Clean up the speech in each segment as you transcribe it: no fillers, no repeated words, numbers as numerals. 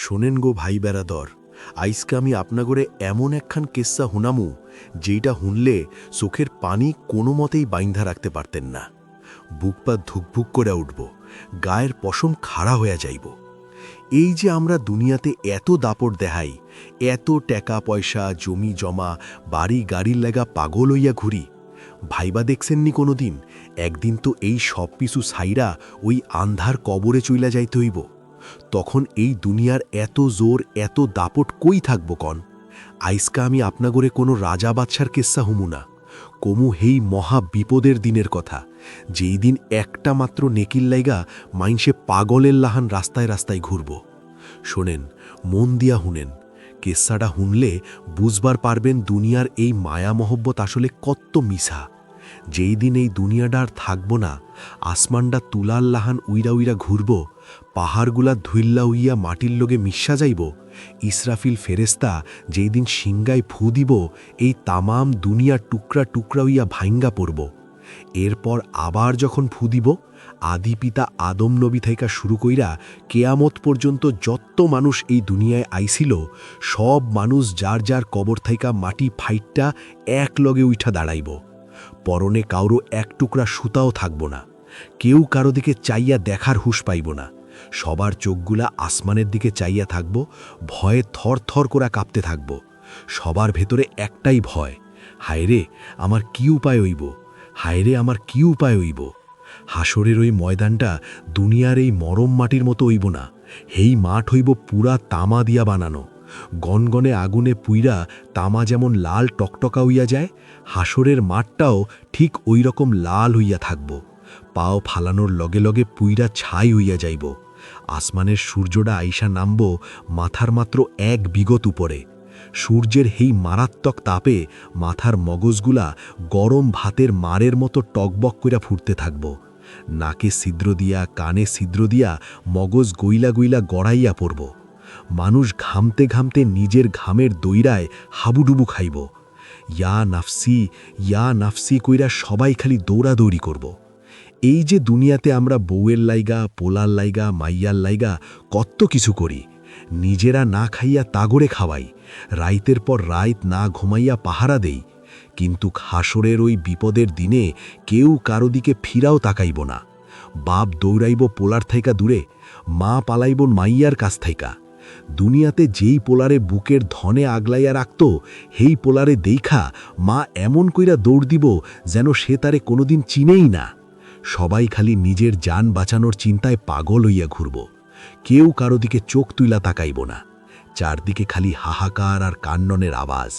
শোনেন গো ভাই বেড়াদর, আইসকে আমি আপনাগরে এমন একখান কেসা হুনামু যেইটা হুনলে চোখের পানি কোনো মতেই বাইন্ধা রাখতে পারতেন না। বুক পা ধুকভুক করে উঠব, গায়ের পশম খাড়া হইয়া যাইব। এই যে আমরা দুনিয়াতে এত দাপট দেখাই, এত টাকা পয়সা জমি জমা বাড়ি গাড়ির লাগা পাগল হইয়া ঘুরি, ভাইবা দেখছেননি কোনো দিন একদিন তো এই সব পিছু ছাইরা ওই আন্ধার কবরে চইলা যাইতে হইব। তখন এই দুনিয়ার এত জোর এত দাপট কই থাকব কন? আইসকা আমি আপনাগরে কোনো রাজা বাদশার কেসা হুমু না, কমু হেই মহা বিপদের দিনের কথা, যেই দিন একটা মাত্র নেকির লাইগা মাইনসে পাগলের লাহান রাস্তায় রাস্তায় ঘুরব। শোনেন, মন দিয়া হুনেন, কেসাটা হুনলে বুঝবার পারবেন দুনিয়ার এই মায়া মহব্বত আসলে কত মিছা। যেই দিন এই দুনিয়াটা আর থাকব না, আসমানডা তুলার লাহান উইরা উইরা ঘুরব, পাহাড়গুলা ধুইল্লা উইয়া মাটির লোগে মিশা যাইব, ইসরাফিল ফেরেস্তা যেই দিন সিংগায় ফু দিব, এই তামাম দুনিয়া টুকরা টুকরা উইয়া ভাইঙ্গা পড়ব। এরপর আবার যখন ফু দিব, আদি পিতা আদম নবী থাইকা শুরু কইরা কেয়ামত পর্যন্ত যত মানুষ এই দুনিয়ায় আইছিল, সব মানুষ যার যার কবর থাইকা মাটি ফাইটটা এক লগে উঠা দাঁড়াইব। পরনে কাউরো এক টুকরা সুতাও থাকব না, কেউ কারো দিকে চাইয়া দেখার হুঁশ পাইব না। সবার চোখগুলা আসমানের দিকে চাইয়া থাকব, ভয়ে থর থর করে কাঁপতে থাকব। সবার ভেতরে একটাই ভয়, হায়রে আমার কি উপায় হইব, হায়রে আমার কি উপায় হইব। হাসরের ওই ময়দানটা দুনিয়ার এই মরম মাটির মতো হইব না, হেই মাঠ হইব পুরা তামা দিয়া বানানো। গনগনে আগুনে পুইরা তামা যেমন লাল টকটকা হইয়া যায়, হাসরের মাঠটাও ঠিক ওই রকম লাল হইয়া থাকব। পাও ফালানোর লগে লগে পুইরা ছাই হইয়া যাইব। আসমানের সূর্যটা আইসা নামব মাথার মাত্র এক বিগত উপরে। সূর্যের হেই মারাত্মক তাপে মাথার মগজগুলা গরম ভাতের মারের মতো টকবক কইরা ফুটতে থাকব। নাকে ছিদ্র দিয়া কানে ছিদ্র দিয়া মগজ গইলা গইলা গড়াইয়া পড়ব। মানুষ ঘামতে ঘামতে নিজের ঘামের দইরায় হাবুডুবু খাইব। ইয়া নাফসি কইরা সবাই খালি দৌড়াদৌড়ি করব। এই যে দুনিয়াতে আমরা বউয়ের লাইগা পোলার লাইগা মাইয়ার লাইগা কত কিছু করি, নিজেরা না খাইয়া তাগরে খাওয়াই, রাইতের পর রাইত না ঘুমাইয়া পাহারা দেই, কিন্তু হাসরের ওই বিপদের দিনে কেউ কারো দিকে ফিরাও তাকাইব না। বাপ দৌড়াইব পোলার থাইকা দূরে, মা পালাইব মাইয়ার কাছ থাইকা। দুনিয়াতে যেই পোলারে বুকের ধনে আগলাইয়া রাখত, হেই পোলারে দেইখা মা এমন কইরা দৌড় দিব যেন সে তারে কোনোদিন চিনেই না। সবাই খালি নিজের জান বাঁচানোর চিন্তায় পাগল হইয়া ঘুরব, কেউ কারো দিকে চোখ তুইলা তাকাইব না। চারদিকে খালি হাহাকার আর কান্ননের আওয়াজ,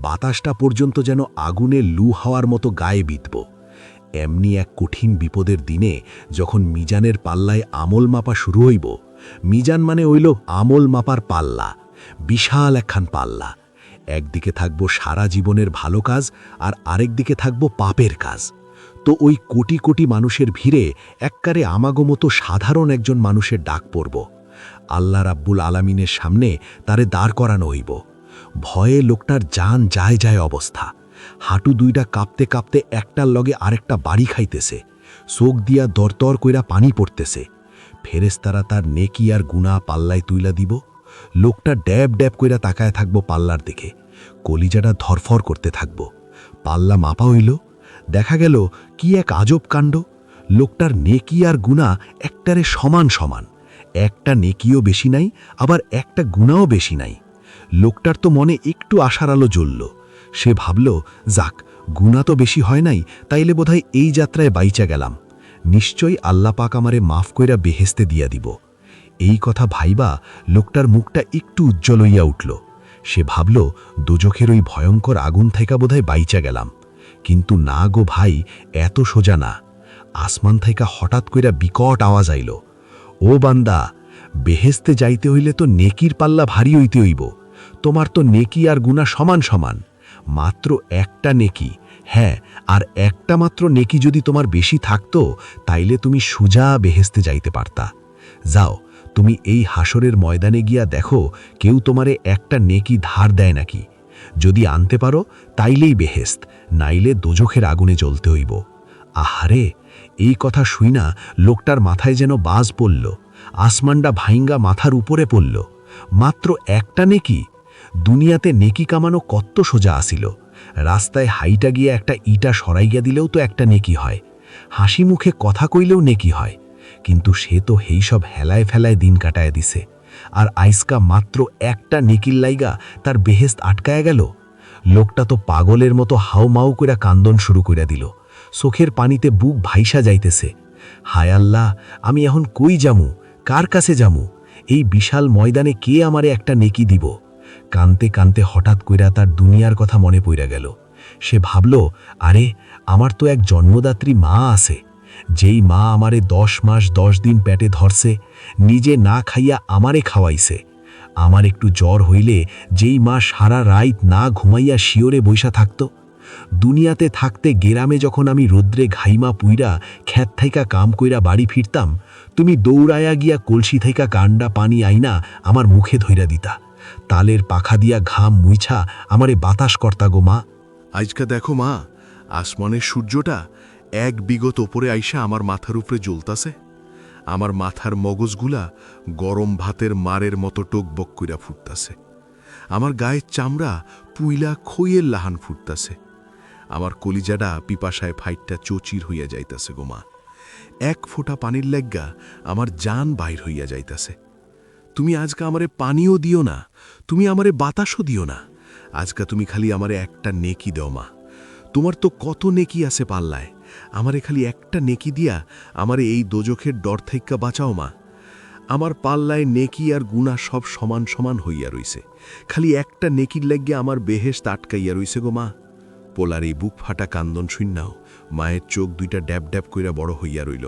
বাতাসটা পর্যন্ত যেন আগুনে লু হাওয়ার মতো গায়ে বিঁধব। এমনি এক কঠিন বিপদের দিনে যখন মিজানের পাল্লায় আমল মাপা শুরু হইব, মিজান মানে হইল আমল মাপার পাল্লা, বিশাল একখান পাল্লা। একদিকে থাকব সারা জীবনের ভালো কাজ আর আরেক দিকে থাকব পাপের কাজ। তো ওই কোটি কোটি মানুষের ভিড়ে এককারে আমাগো মতো সাধারণ একজন মানুষের ডাক পড়ব। আল্লাহ রাব্বুল আলামিনের সামনে তারে দাঁড় করানো হইব। ভয়ে লোকটার জান যায় যায় অবস্থা, হাঁটু দুইটা কাঁপতে কাঁপতে একটার লগে আরেকটা বাড়ি খাইতেছে, চোখ দিয়া দরতর কইরা পানি পড়তেছে। ফেরেশতারা তার নেকি আর গুনাহ পাল্লায় তুইলা দিব। লোকটা ড্যাব ড্যাব কইরা তাকায় থাকব পাল্লার দিকে, কলিজাটা ধরফর করতে থাকব। পাল্লা মাপা হইল, দেখা গেল কি এক আজব কাণ্ড, লোকটার নেকি আর গুনাহ একটারে সমান সমান, একটা নেকিও বেশি নাই আবার একটা গুনাহও বেশি নাই। লোকটার তো মনে একটু আশার আলো জ্বলল, সে ভাবল, যাক গুনাহ তো বেশি হয় নাই, তাইলে বোধহয় এই যাত্রায় বাইচা গেলাম, নিশ্চয়ই আল্লাহ পাক আমারে মাফ কইরা বেহেশতে দিয়া দিব। এই কথা ভাইবা লোকটার মুখটা একটু উজ্জ্বল হইয়া উঠল। সে ভাবল, দোজখের ওই ভয়ঙ্কর আগুন থেকে বোধহয় বাইচা গেলাম। কিন্তু না গো ভাই, এত সোজা না। আসমান থেকে হঠাৎ কইরা বিকট আওয়াজ আইল, ও বান্দা, বেহেশতে যাইতে হইলে তো নেকির পাল্লা ভারী হইতে হইব। তোমার তো নেকি আর গুনাহ সমান সমান, মাত্র একটা নেকি, হ্যাঁ আর একটা মাত্র নেকি যদি তোমার বেশি থাকতো, তাইলে তুমি সুজা বেহেশতে যাইতে পারতা। যাও, তুমি এই হাসরের ময়দানে গিয়া দেখো কেউ তোমারে একটা নেকি ধার দেয় নাকি। যদি আনতে পারো তাইলেই বেহেশত, নাইলে দোজখের আগুনে জ্বলতে হইব। আহারে, এই কথা শুইনা লোকটার মাথায় যেন বাজ পড়ল, আসমানটা ভাইঙ্গা মাথার উপরে পড়ল। মাত্র একটা নেকি? দুনিয়াতে নেকি কামানো কত সোজা আসিল। রাস্তায় হাইটা গিয়ে একটা ইটা সরাইয়া দিলেও তো একটা নেকি হয়, হাসি মুখে কথা কইলেও নেকি হয়। কিন্তু সে তো হেই সব হেলায় ফেলায় দিন কাটায় দিছে, আর আইসকা মাত্র একটা নেকির লাইগা তার বেহেস্ত আটকায়া গেল। লোকটা তো পাগলের মতো হাউমাউ কইরা কান্দন শুরু কইরা দিল, চোখের পানিতে বুক ভাইসা যাইতেছে। হায় আল্লাহ, আমি এখন কই যামু, কার কাছে যামু? এই বিশাল ময়দানে কে আমারে একটা নেকি দিব? কানতে কানতে হঠাৎ কইরা তার দুনিয়ার কথা মনে পইরা গেল। সে ভাবল, আরে আমার তো এক জন্মদাত্রী মা আছে, যেই মা আমারে 10 মাস 10 দিন পেটে ধরছে, নিজে না খাইয়া আমারে খাওয়াইছে। আমার একটু জ্বর হইলে যেই মা সারা রাত না ঘুমাইয়া শিওরে বইসা থাকত। দুনিয়াতে থাকতে গেরামে যখন আমি রোদ্রে ঘাইমা পুইরা খ্যাত থাইকা কাম কইরা বাড়ি ফিরতাম, তুমি দৌড়ায়া গিয়া কলসি থাইকা কান্ডা পানি আইনা আমার মুখে ধইরা দিতা, তালের পাখা দিয়া ঘাম মুইছা আমারে বাতাস কর্তা গো মা। আজকা দেখো মা, আসমানের সূর্যটা এক বিগত ওপরে আইসা আমার মাথার উপরে জ্বলতাছে। আমার মাথার মগজগুলা গরম ভাতের মারের মতো টকবক কইরা ফুটতাছে। আমার গায়ের চামড়া পুইলা খইয়ের লাহান ফুটতাছে। আমার কলিজাটা পিপাসায় ফাইটটা চচির হইয়া যাইতাছে গো মা। এক ফোঁটা পানির লেগ্গা আমার জান বাইর হইয়া যাইতাছে। তুমি আজকা আমারে পানিও দিও না, তুমি আমারে বাতাসও দিও না। আজকা তুমি খালি আমারে একটা নেকি দাও মা। তোমার তো কত নেকি আছে পাল্লায়, আমারে খালি একটা নেকি দিয়া আমারে এই দোজখের ডর থাইক্কা বাঁচাও মা। আমার পাল্লায় নেকি আর গুণা সব সমান সমান হইয়া রইছে, খালি একটা নেকির লাগিয়া আমার বেহেশত আটকাইয়া রইছে গো মা। পোলার এই বুক ফাটা কান্দন শুননাও মায়ের চোখ দুইটা ড্যাব ড্যাব কইরা বড় হইয়া রইল।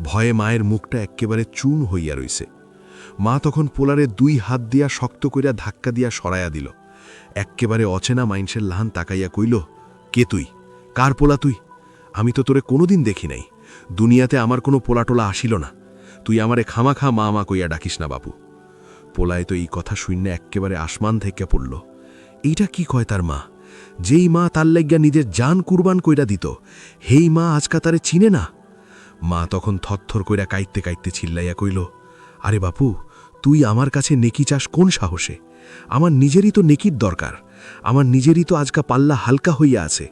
ভয়ে মায়ের মুখটা এক্কেবারে চুন হইয়া রইছে। মা তখন পোলারে 2 হাত দিয়া শক্ত কইরা ধাক্কা দিয়া সরাইয়া দিল। এক্কেবারে অচেনা মাইনসের লাহান তাকাইয়া কইল, কে তুই? কার পোলা তুই? আমি তো তোরে কোনোদিন দেখি নাই। দুনিয়াতে আমার কোনো পোলাটোলা আসিল না। তুই আমারে খামাখা মা মা কইয়া ডাকিস না বাপু। পোলায় তো এই কথা শুনলে এক্কেবারে আসমান থেকে পড়ল। এইটা কি কয় তার মা? যেই মা তার লাইগ্যা নিজের জান কুরবান কইরা দিত, হেই মা আজকা তারে চিনে না? মা তখন থরথর কইরা কাইতে কাইতে চিল্লাইয়া কইল, আরে বাপু, তুই আমার কাছে নেকি চাস কোন সাহসে? আমার নিজেরই তো নেকির দরকার। আমার নিজেরই তো আজকা পাল্লা হালকা হইয়া আছে।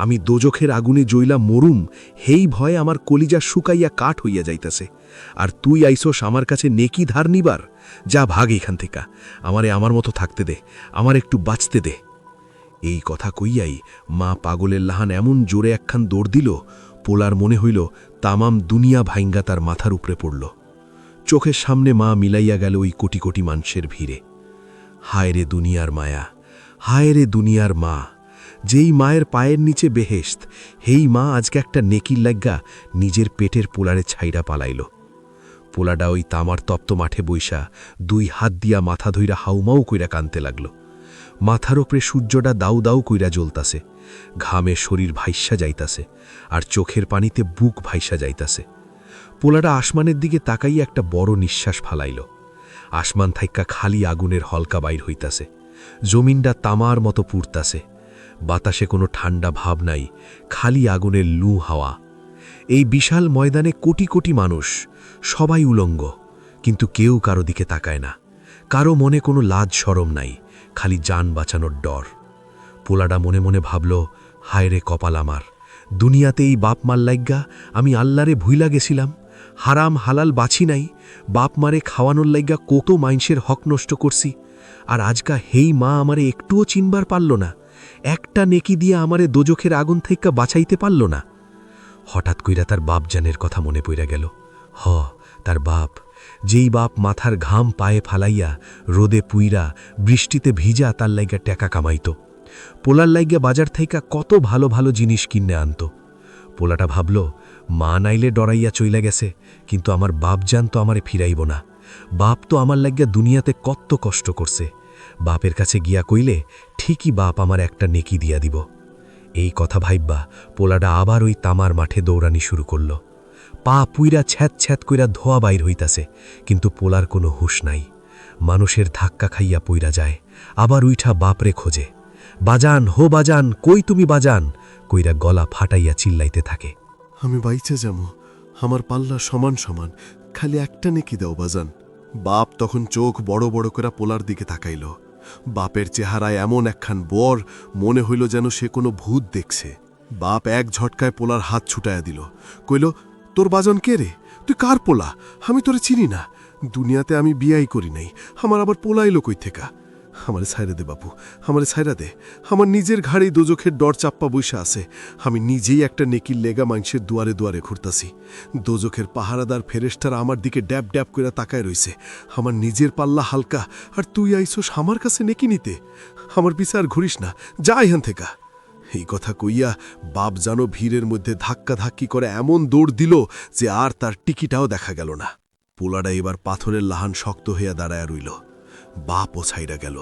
আমি দোজখের আগুনে জইলা মরুম, হেই ভয়ে আমার কলিজা শুকাইয়া কাঠ হইয়া যাইতাছে। আর তুই আইসোস আমার কাছে নেকি ধার নিবার? যা ভাগ এখান থেকে, আমারে আমার মতো থাকতে দে, আমার একটু বাঁচতে দে। এই কথা কইয়াই মা পাগলের লাহান এমন জোরে একখান দৌড় দিল, পোলার মনে হইল তামাম দুনিয়া ভাইঙ্গা তার মাথার উপরে পড়ল। চোখের সামনে মা মিলাইয়া গেল ওই কোটি কোটি মানুষের ভিড়ে। হায় রে দুনিয়ার মায়া, হায় রে দুনিয়ার মা। যেই মায়ের পায়ের নিচে বেহেশত, হেই মা আজকে একটা নেকির লাগ্গা নিজের পেটের পোলারে ছাইরা পালাইল। পোলাডা ওই তামার তপ্ত মাঠে বইসা 2 হাত দিয়া মাথা ধইরা হাউমাউ কইরা কানতে লাগল। মাথার ওপরে সূর্যটা দাউ দাউ কইরা জ্বলতাছে, ঘামে শরীর ভাইসা যাইতাছে, আর চোখের পানিতে বুক ভাইসা যাইতাছে। পোলাটা আসমানের দিকে তাকাইয়া একটা বড় নিঃশ্বাস ফালাইল। আসমান থাইক্কা খালি আগুনের হলকা বাইর হইতাছে, জমিনটা তামার মতো পুড়তাছে। বাতাসে কোনো ঠান্ডা ভাব নাই, খালি আগুনের লু হাওয়া। এই বিশাল ময়দানে কোটি কোটি মানুষ, সবাই উলঙ্গ, কিন্তু কেউ কারো দিকে তাকায় না। কারো মনে কোনো লাজ শরম নাই, খালি জান বাঁচানোর ডর। পোলাডা মনে মনে ভাবল, হায় রে কপাল আমার, দুনিয়াতে এই বাপ মার লাইগ্গা আমি আল্লাহরে ভুইলা গেছিলাম, হারাম হালাল বাছি নাই, বাপ মারে খাওয়ানোর লাইগ্গা কত মাইনসের হক নষ্ট করছি। আর আজকা হেই মা আমারে একটুও চিনবার পারল না, একটা নেকি দিয়ে আমারে দোজখের আগুন থেকে বাঁচাইতে পারল না। হঠাৎ কইরা তার বাপ জানের কথা মনে পইরা গেল। তার বাপ, যেই বাপ মাথার ঘাম পায়ে ফালাইয়া রোদে পুইরা বৃষ্টিতে ভিজা তার লাইগা টাকা কামাইত, পোলার লাইগা বাজার থাইকা কত ভালো ভালো জিনিস কিনে আনত। পোলাটা ভাবল, মা নাইলে ডরাইয়া চইলা গেছে, কিন্তু আমার বাপ জান তো আমারে ফিরাইব না। বাপ তো আমার লাগিয়া দুনিয়াতে কত কষ্ট করছে, বাপের কাছে গিয়া কইলে ঠিকই বাপ আমার একটা নেকি দিয়া দিব। এই কথা ভাইব্বা পোলাটা আবার ওই তামার মাঠে দৌড়ানি শুরু করল। পা পুইরা ছ্যাত ছ্যাত কইরা ধোয়া বাইর হইতাছে, কিন্তু পোলার কোনো হুশ নাই। মানুষের ধাক্কা খাইয়া পইরা যায়, আবার উইঠা বাপরে খোঁজে। বাজান, হো বাজান, কই তুমি বাজান কইরা গলা ফাটাইয়া চিল্লাইতে থাকে। আমি বাইচে যাবো, আমার পাল্লা সমান সমান, খালি একটা নেকি দাও বাজান। বাপ তখন চোখ বড় বড় করে পোলার দিকে তাকাইল। বাপের চেহারায় এমন একখান বর, মনে হইল যেন সে কোনো ভূত দেখছে। বাপ এক ঝটকায় পোলার হাত ছুটাইয়া দিল, কইল, তোর বাজন কে রে? তুই কার পোলা? আমি তোরে চিনি না। দুনিয়াতে আমি বিয়াই করি নাই, আমার আবার পোলাইলো কই থেকা? আমারে ছাইরা দে বাপু, আমারে ছাইরা দে। আমার নিজের ঘাড়েই দোজখের ডর চাপ্পা বইসা আছে। আমি নিজেই একটা নেকির লেগা মানুষের দুয়ারে দুয়ারে ঘুরতাছি। দোজখের পাহারাদার ফেরেশতারা আমার দিকে ড্যাব ড্যাব করে তাকায় রইছে। আমার নিজের পাল্লা হালকা, আর তুই আইসোস আমার কাছে নেকি নিতে? আমার বিচার ঘুরিস না, যা এখান থেকে। এই কথা কইয়া বাপ যেন ভিড়ের মধ্যে ধাক্কা ধাক্কি করে এমন দৌড় দিল যে আর তার টিকিটাও দেখা গেল না। পোলাটা এবার পাথরের লাহান শক্ত হইয়া দাঁড়ায় রইল। বাপও ছাইরা গেল,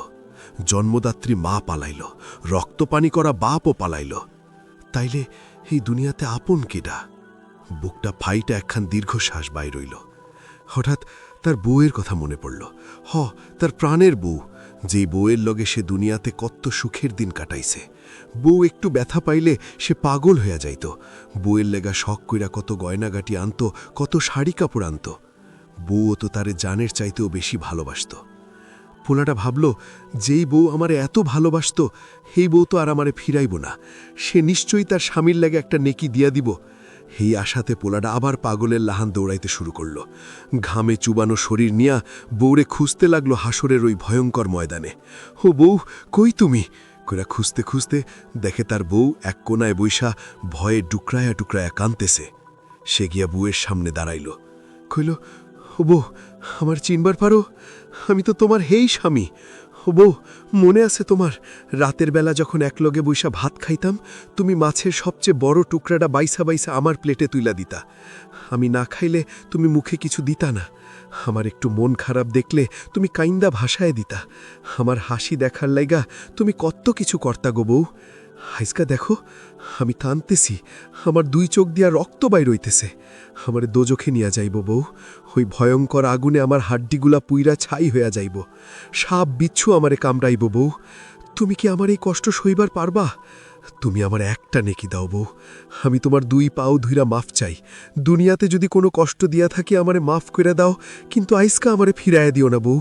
জন্মদাত্রী মা পালাইল, রক্তপানি করা বাপও পালাইল। তাইলে এই দুনিয়াতে আপন কেডা? বুকটা ফাইটা একখান দীর্ঘশ্বাস বাইর হইল। হঠাৎ তার বউয়ের কথা মনে পড়ল। তার প্রাণের বউ, যেই বউয়ের লগে সে দুনিয়াতে কত সুখের দিন কাটাইছে। বউ একটু ব্যথা পাইলে সে পাগল হইয়া যাইত। বউয়ের লেগা শখ কইরা কত গয়নাগাটি আনত, কত শাড়ি কাপড় আনত। বউও তো তারে জানের চাইতেও বেশি ভালোবাসত। পোলাটা ভাবল, যেই বউ আমারে এত ভালোবাসত, সেই বউ তো আর আমারে ফিরাইব না। সে নিশ্চয়ই তার স্বামীর লাগে একটা নেকি দিয়া দিব। এই আশাতে পোলাটা আবার পাগলের লাহান দৌড়াইতে শুরু করল। ঘামে চুবানো শরীর নিয়া বউরে খুঁজতে লাগলো হাসরের ওই ভয়ঙ্কর ময়দানে। ও বউ, কই তুমি? কইরা খুঁজতে খুঁজতে দেখে তার বউ এক কোনায় বৈশা ভয়ে ডুকরায়া টুকরায়া কাঁদতেছে। সে গিয়া বউয়ের সামনে দাঁড়াইল, কইল, ও বউ, আমার চিনবার পারো? আমি তো তোমার হেই স্বামী। ও বউ, মনে আছে তোমার রাতের বেলা যখন একলগে বৈশা ভাত খাইতাম, তুমি মাছের সবচেয়ে বড় টুকরাটা বাইসা বাইসা আমার প্লেটে তুইলা দিতা। আমি না খাইলে তুমি মুখে কিছু দিতা না। আমার একটু মন খারাপ দেখলে তুমি কাইন্দা ভাষায় দিতা। আমার হাসি দেখার লাইগা তুমি কত কিছু কর্তা গো বউ। হাইসকা দেখো, আমি কাঁদতেছি, আমার দুই চোখ দিয়া রক্ত বাইর হইতেছে। আমারে দোজখে নিয়া যাইব বউ। ওই ভয়ঙ্কর আগুনে আমার হাড্ডিগুলা পুইরা ছাই হইয়া যাইব। সাপ বিচ্ছু আমারে কামড়াইব বউ। তুমি কি আমার এই কষ্ট সইবার পারবা? তুমি আমার একটা নেকি দাও বউ। আমি তোমার দুই পাও ধুইরা মাফ চাই। দুনিয়াতে যদি কোনো কষ্ট দিয়া থাকি আমারে মাফ করে দাও, কিন্তু আইসকা আমারে ফিরাইয়া দিও না বউ।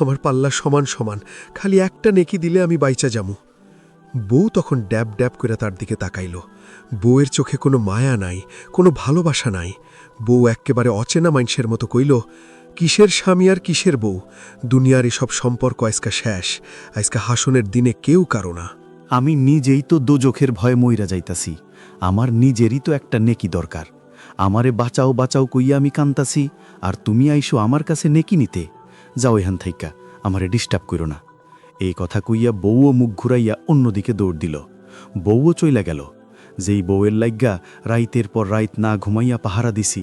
আমার পাল্লা সমান সমান, খালি একটা নেকি দিলে আমি বাইচা যামু। বউ তখন ড্যাব ড্যাব করে তার দিকে তাকাইল। বউয়ের চোখে কোনো মায়া নাই, কোনো ভালোবাসা নাই। বউ এক্কেবারে অচেনা মানুষের মতো কইল, কিসের স্বামী আর কিসের বউ? দুনিয়ার এসব সম্পর্ক আজকা শেষ। আজকা হাসনের দিনে কেউ কারো না। আমি নিজেই তো দোজখের ভয়ে মইরা যাইতাছি। আমার নিজেরই তো একটা নেকি দরকার। আমারে বাঁচাও বাঁচাও কইয়া আমি কান্তাছি, আর তুমি আইসো আমার কাছে নেকি নিতে। যাও এখান থাইকা, আমারে ডিস্টার্ব করো না। এই কথা কইয়া বউও মুখ ঘুরাইয়া অন্যদিকে দৌড় দিল। বউও চইলা গেল। যেই বউয়ের লাইগ্যা রাইতের পর রাইত না ঘুমাইয়া পাহারা দিছি,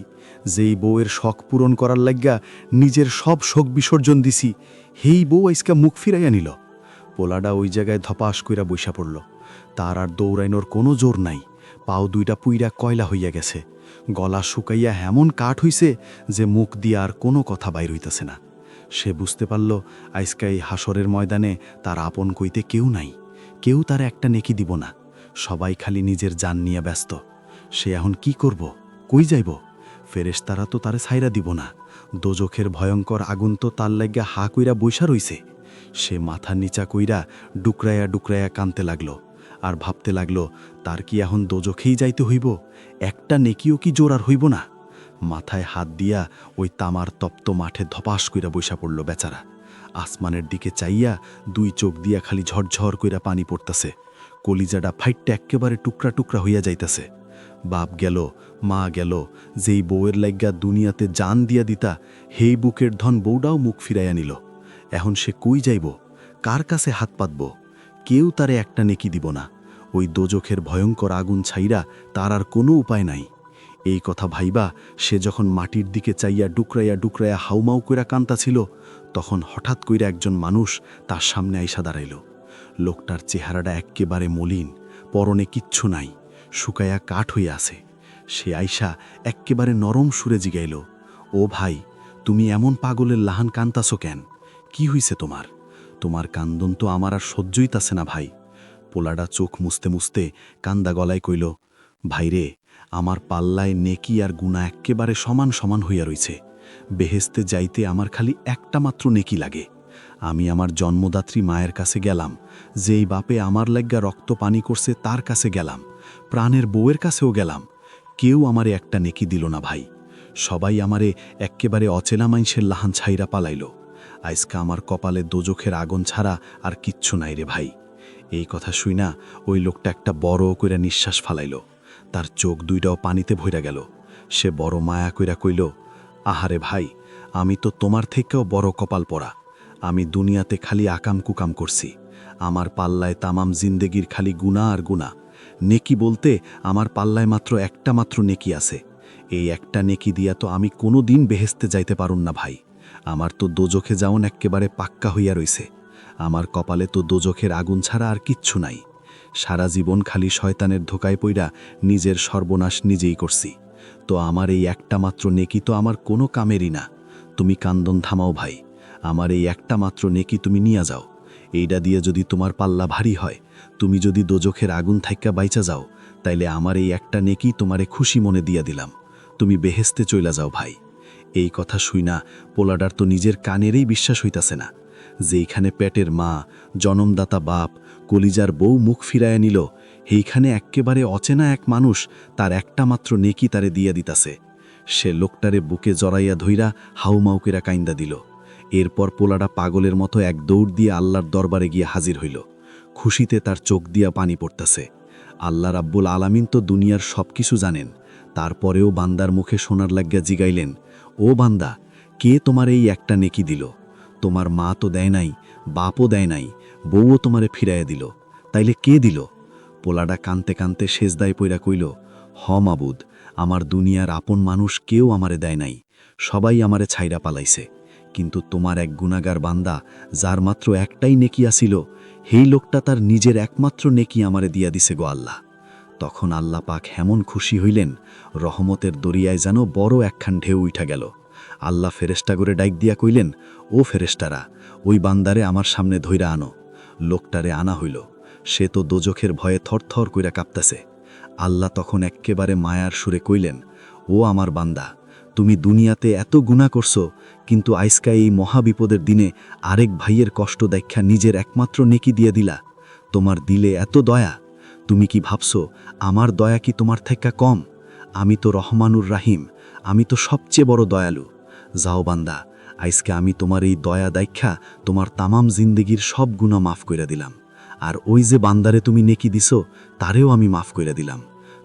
যেই বউয়ের শখ পূরণ করার লাইগ্যা নিজের সব শোক বিসর্জন দিছি, হেই বউ আইসকা মুখ ফিরাইয়া নিল। পোলাডা ওই জায়গায় ধপাস কইরা বইসা পড়ল। তার আর দৌড়াইনোর কোনো জোর নাই। পাও দুইটা পুইরা কয়লা হইয়া গেছে। গলা শুকাইয়া এমন কাঠ হইছে যে মুখ দিয়ে আর কোনো কথা বাইর হইতেছে না। সে বুঝতে পারল আইসকা এই হাসরের ময়দানে তার আপন কইতে কেউ নাই। কেউ তার একটা নেকি দিব না। সবাই খালি নিজের জান নিয়ে ব্যস্ত। সে এখন কি করব? কই যাইব? ফেরেশতারা তো তারে ছাইরা দিব না। দোজখের ভয়ঙ্কর আগুন তো তার লাগিয়া হা কইরা বইসা রইছে। সে মাথা নিচা কইরা ডুকরায়া ডুকরায়া কানতে লাগল, আর ভাবতে লাগল, তার কি এখন দোজখেই যাইতে হইব? একটা নেকিও কি জোরার হইব না? মাথায় হাত দিয়া ওই তামার তপ্ত মাঠে ধপাস কইরা বইসা পড়ল বেচারা। আসমানের দিকে চাইয়া দুই চোখ দিয়া খালি ঝরঝর কইরা পানি পড়তাছে। কলিজাডা ফাইটটা এক্কেবারে টুকরা টুকরা হইয়া যাইতাছে। বাপ গেল, মা গেল, যেই বউয়ের লাইগ্যা দুনিয়াতে জান দিয়া দিতা, হেই বুকের ধন বউডাও মুখ ফিরাইয়া নিল। এখন সে কই যাইব? কার কাছে হাত পাতব? কেউ তারে একটা নেকি দিব না। ওই দোজখের ভয়ঙ্কর আগুন ছাইরা তার আর কোনো উপায় নাই। এই কথা ভাইবা সে যখন মাটির দিকে চাইয়া ডুকরাইয়া ডুকরাইয়া হাউমাউ কইরা কান্তা ছিল, তখন হঠাৎ কইরা একজন মানুষ তার সামনে আইসা দাঁড়াইল। লোকটার চেহারাটা এক্কেবারে মলিন, পরনে কিচ্ছু নাই, শুকাইয়া কাঠ হইয়া আছে। সে আইসা এক্কেবারে নরম সুরে জিগাইল, ও ভাই, তুমি এমন পাগলের লাহান কান্তাছো কেন? কি হইছে তোমার? তোমার কান্দন তো আমার আর সহ্যইতাছে না ভাই। পোলাডা চোখ মুছতে মুছতে কান্দা গলায় কইল, ভাইরে, আমার পাল্লায় নেকি আর গুণা এক্কেবারে সমান সমান হইয়া রইছে। বেহেস্তে যাইতে আমার খালি একটা মাত্র নেকি লাগে। আমি আমার জন্মদাত্রী মায়ের কাছে গেলাম, যেই বাপে আমার লাগ্গা রক্ত পানি করছে তার কাছে গেলাম, প্রাণের বউয়ের কাছেও গেলাম। কেউ আমারে একটা নেকি দিল না ভাই। সবাই আমারে এক্কেবারে অচেনা মাইনষের লাহান ছাইরা পালাইল। আজকা আমার কপালে দোজখের আগুন ছাড়া আর কিচ্ছু নাই রে ভাই। এই কথা শুইনা ওই লোকটা একটা বড় কইরা নিঃশ্বাস ফালাইল। তার চোখ দুইটাও পানিতে ভইরা গেল। সে বড় মায়া কইরা কইল, আহারে ভাই, আমি তো তোমার থেকেও বড় কপাল পড়া। আমি দুনিয়াতে খালি আকাম কুকাম করছি। আমার পাল্লায় তামাম জিন্দেগির খালি গুনাহ আর গুনাহ। নেকি বলতে আমার পাল্লায় মাত্র একটা মাত্র নেকি আছে। এই একটা নেকি দিয়া তো আমি কোনো দিন বেহেস্তে যাইতে পারুন না ভাই। আমার তো দোজখে যাওন এক্কেবারে পাক্কা হইয়া রইছে। আমার কপালে তো দোজখের আগুন ছাড়া আর কিচ্ছু নাই। সারা জীবন খালি শয়তানের ধোকায় পইরা নিজের সর্বনাশ নিজেই করছি। তো আমার এই একটা মাত্র নেকি তো আমার কোনো কামেরই না। তুমি কান্দন থামাও ভাই, আমার এই একটা মাত্র নেকি তুমি নিয়া যাও। এইটা দিয়ে যদি তোমার পাল্লা ভারী হয়, তুমি যদি দোজখের আগুন থাইক্কা বাইচা যাও, তাইলে আমার এই একটা নেকি তোমারে খুশি মনে দিয়া দিলাম। তুমি বেহেস্তে চইলা যাও ভাই। এই কথা শুইনা পোলাডার তো নিজের কানেরই বিশ্বাস হইতাছে না। যেইখানে পেটের মা, জনমদাতা বাপ, কলিজার বউ মুখ ফিরায়া নিল, এইখানে এক্কেবারে অচেনা এক মানুষ তার একটা মাত্র নেকি তারে দিয়া দিতাছে। সে লোকটারে বুকে জড়াইয়া ধইরা হাউমাউ কইরা কাইন্দা দিল। এরপর পোলাডা পাগলের মতো এক দৌড় দিয়ে আল্লাহর দরবারে গিয়ে হাজির হইল। খুশিতে তার চোখ দিয়া পানি পড়তাছে। আল্লাহ রাব্বুল আলামিন তো দুনিয়ার সব কিছু জানেন। তারপরেও বান্দার মুখে শোনার লাগিয়া জিগাইলেন, ও বান্দা, কে তোমার এই একটা নেকি দিল? তোমার মা তো দেয় নাই, বাপও দেয় নাই, বউও তোমারে ফিরাইয়া দিল, তাইলে কে দিল? পোলাডা কানতে কানতে সেজদায় পইরা কইল, হ মাবুদ, আমার দুনিয়ার আপন মানুষ কেউ আমারে দেয় নাই, সবাই আমারে ছাইরা পালাইছে। কিন্তু তোমার এক গুনাগার বান্দা, যার মাত্র একটাই নেকি আসিল, সেই লোকটা তার নিজের একমাত্র নেকি আমারে দিয়া দিছে গো আল্লাহ। তখন আল্লাহ পাক হেমন খুশি হইলেন, রহমতের দরিয়ায় যেন বড় একখান ঢেউ উঠা গেল। আল্লাহ ফেরেশতা করে ডাইক দিয়া কইলেন, ও ফেরেশতারা, ওই বান্দারে আমার সামনে ধইরা আনো। লোকটারে আনা হইল। সে তো দোজখের ভয়ে থরথর কইরা কাঁপতাছে। আল্লাহ তখন এক্কেবারে মায়ার সুরে কইলেন, ও আমার বান্দা, তুমি দুনিয়াতে এত গুনাহ করছো, কিন্তু আইসকা এই মহাবিপদের দিনে আরেক ভাইয়ের কষ্ট দেখা নিজের একমাত্র নেকি দিয়ে দিলা। তোমার দিলে এত দয়া। তুমি কি ভাবছো আমার দয়া কি তোমার থেকে কম? আমি তো রহমানুর রাহিম, আমি তো সবচেয়ে বড় দয়ালু। যাও বান্দা, আইসকে আমি তোমার এই দয়া দেখা তোমার তামাম জিন্দেগির সব গুনাহ মাফ কইরা দিলাম। আর ওই যে বান্দারে তুমি নেকি দিছো, তারেও আমি মাফ কইরা দিলাম।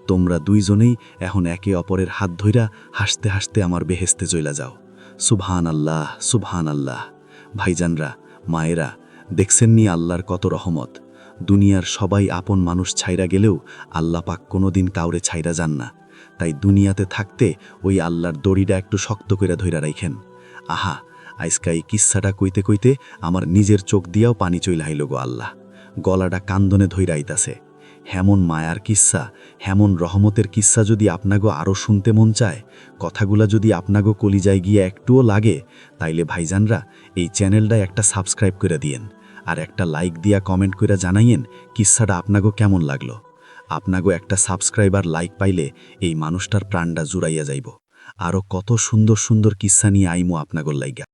তোমরা দুইজনেই এখন একে অপরের হাত ধইরা হাসতে হাসতে আমার বেহেস্তে চইলা যাও। সুবহান আল্লাহ, সুবহান আল্লাহ। ভাইজানরা, মায়েরা, দেখছেন নি আল্লাহর কত রহমত। দুনিয়ার সবাই আপন মানুষ ছাইরা গেলেও আল্লাহ পাক কোনোদিন কাউরে ছাইরা যান না। তাই দুনিয়াতে থাকতে ওই আল্লাহর দড়িটা একটু শক্ত করে ধইরা রাইখেন। আহা, আইসকা এই কিচ্ছাটা কইতে কইতে আমার নিজের চোখ দিয়াও পানি চইলা আইল গো আল্লাহ। গলাটা কান্দনে ধইরা আইতাছে। হেমন মায়ার কিস্সা, হেমন রহমতের কিস্সা যদি আপনাগো আরও শুনতে মন চায়, কথাগুলা যদি আপনাগো কলিজায় গিয়ে একটুও লাগে, তাইলে ভাইজানরা এই চ্যানেলটা একটা সাবস্ক্রাইব করে দিয়েন, আর একটা লাইক দিয়া কমেন্ট করে জানাইয়েন কিস্সাটা আপনাগো কেমন লাগলো। আপনাগো একটা সাবস্ক্রাইবার লাইক পাইলে এই মানুষটার প্রাণটা জুড়াইয়া যাইব। আরও কত সুন্দর সুন্দর কিস্সা নিয়ে আইমো আপনাগোর লাইগা।